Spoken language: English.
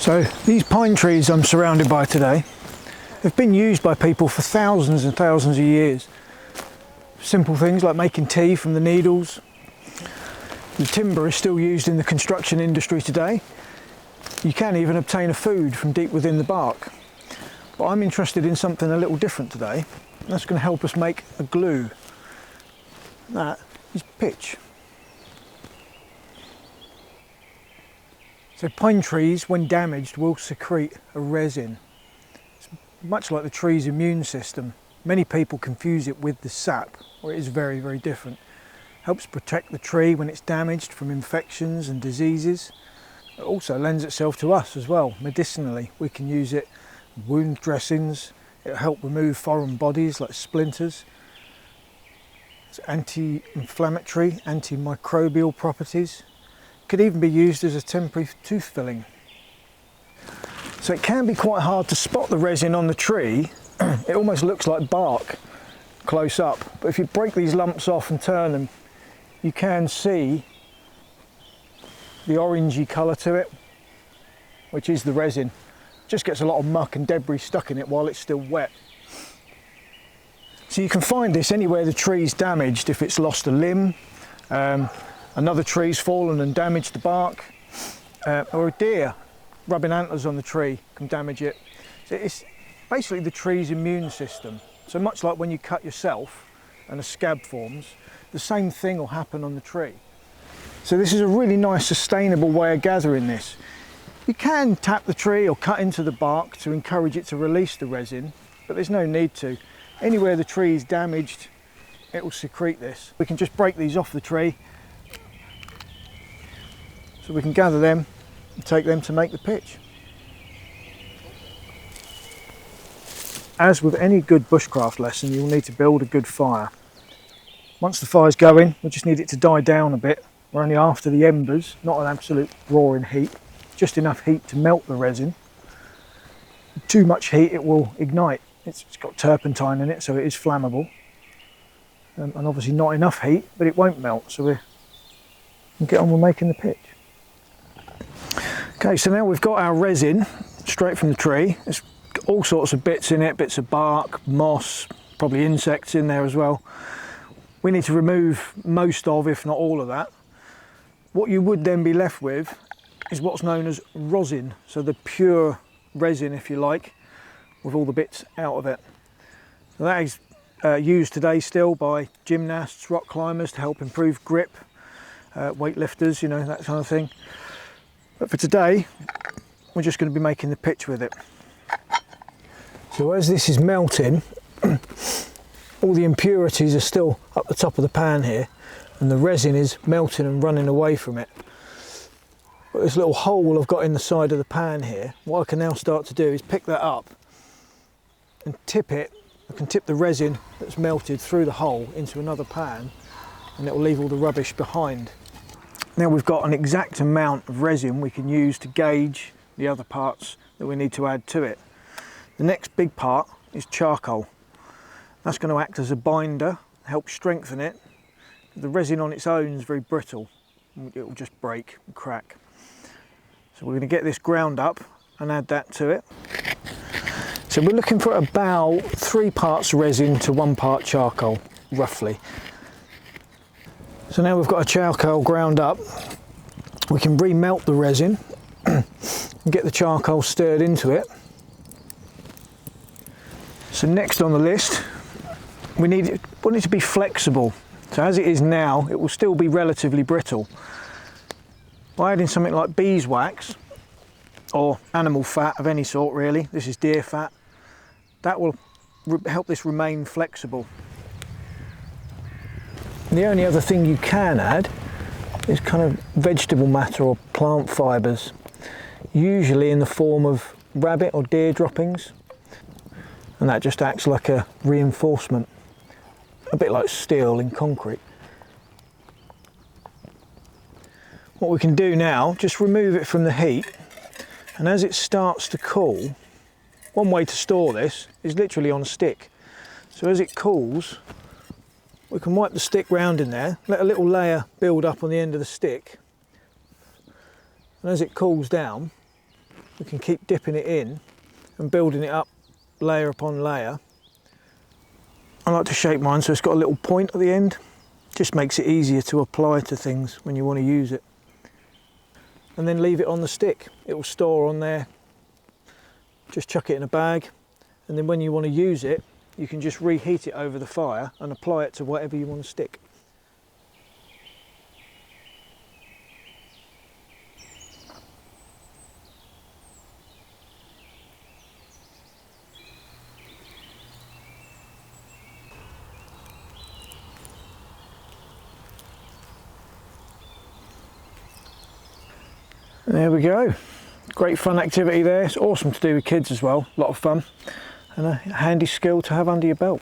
So these pine trees I'm surrounded by today have been used by people for thousands and thousands of years. Simple things like making tea from the needles. The timber is still used in the construction industry today. You can even obtain a food from deep within the bark. But I'm interested in something a little different today. That's going to help us make a glue. That is pitch. So pine trees, when damaged, will secrete a resin. It's much like the tree's immune system. Many people confuse it with the sap, or it is very, very different. Helps protect the tree when it's damaged from infections and diseases. It also lends itself to us as well, medicinally. We can use it in wound dressings. It'll help remove foreign bodies like splinters. It's anti-inflammatory, antimicrobial properties. Could even be used as a temporary tooth filling. So it can be quite hard to spot the resin on the tree. It almost looks like bark close up, but if you break these lumps off and turn them, you can see the orangey colour to it, which is the resin. It just gets a lot of muck and debris stuck in it while it's still wet. So you can find this anywhere the tree's damaged. If it's lost a limb, another tree's fallen and damaged the bark, or a deer rubbing antlers on the tree can damage it. So it's basically the tree's immune system. So much like when you cut yourself and a scab forms, the same thing will happen on the tree. So this is a really nice sustainable way of gathering this. You can tap the tree or cut into the bark to encourage it to release the resin, but there's no need to. Anywhere the tree is damaged, it will secrete this. We can just break these off the tree, so we can gather them and take them to make the pitch. As with any good bushcraft lesson, you'll need to build a good fire. Once the fire's going, we just need it to die down a bit. We're only after the embers, not an absolute roaring heat, just enough heat to melt the resin. Too much heat, it will ignite. It's got turpentine in it, so it is flammable. And obviously not enough heat, but it won't melt, so we can get on with making the pitch. Okay, so now we've got our resin straight from the tree. There's all sorts of bits in it, bits of bark, moss, probably insects in there as well. We need to remove most of, if not all of that. What you would then be left with is what's known as rosin, so the pure resin, if you like, with all the bits out of it. So that is used today still by gymnasts, rock climbers to help improve grip, weightlifters, you know, that kind of thing. But for today, we're just going to be making the pitch with it. So as this is melting, all the impurities are still up the top of the pan here, and the resin is melting and running away from it. But this little hole I've got in the side of the pan here, what I can now start to do is pick that up and tip it. I can tip the resin that's melted through the hole into another pan, and it will leave all the rubbish behind. Now we've got an exact amount of resin we can use to gauge the other parts that we need to add to it. The next big part is charcoal. That's going to act as a binder, help strengthen it. The resin on its own is very brittle. It will just break and crack. So we're going to get this ground up and add that to it. So we're looking for about 3 parts resin to 1 part charcoal, roughly. So now we've got a charcoal ground up, we can remelt the resin and get the charcoal stirred into it. So next on the list, we want it to be flexible. So as it is now, it will still be relatively brittle. By adding something like beeswax or animal fat of any sort really, this is deer fat, that will help this remain flexible. The only other thing you can add is kind of vegetable matter or plant fibres, usually in the form of rabbit or deer droppings, and that just acts like a reinforcement, a bit like steel in concrete. What we can do now, just remove it from the heat, and as it starts to cool, one way to store this is literally on a stick. So as it cools, we can wipe the stick round in there, let a little layer build up on the end of the stick, and as it cools down, we can keep dipping it in and building it up layer upon layer. I like to shape mine so it's got a little point at the end. Just makes it easier to apply to things when you want to use it. And then leave it on the stick. It will store on there. Just chuck it in a bag, and then when you want to use it, you can just reheat it over the fire and apply it to whatever you want to stick. There we go. Great fun activity there. It's awesome to do with kids as well. A lot of fun and a handy skill to have under your belt.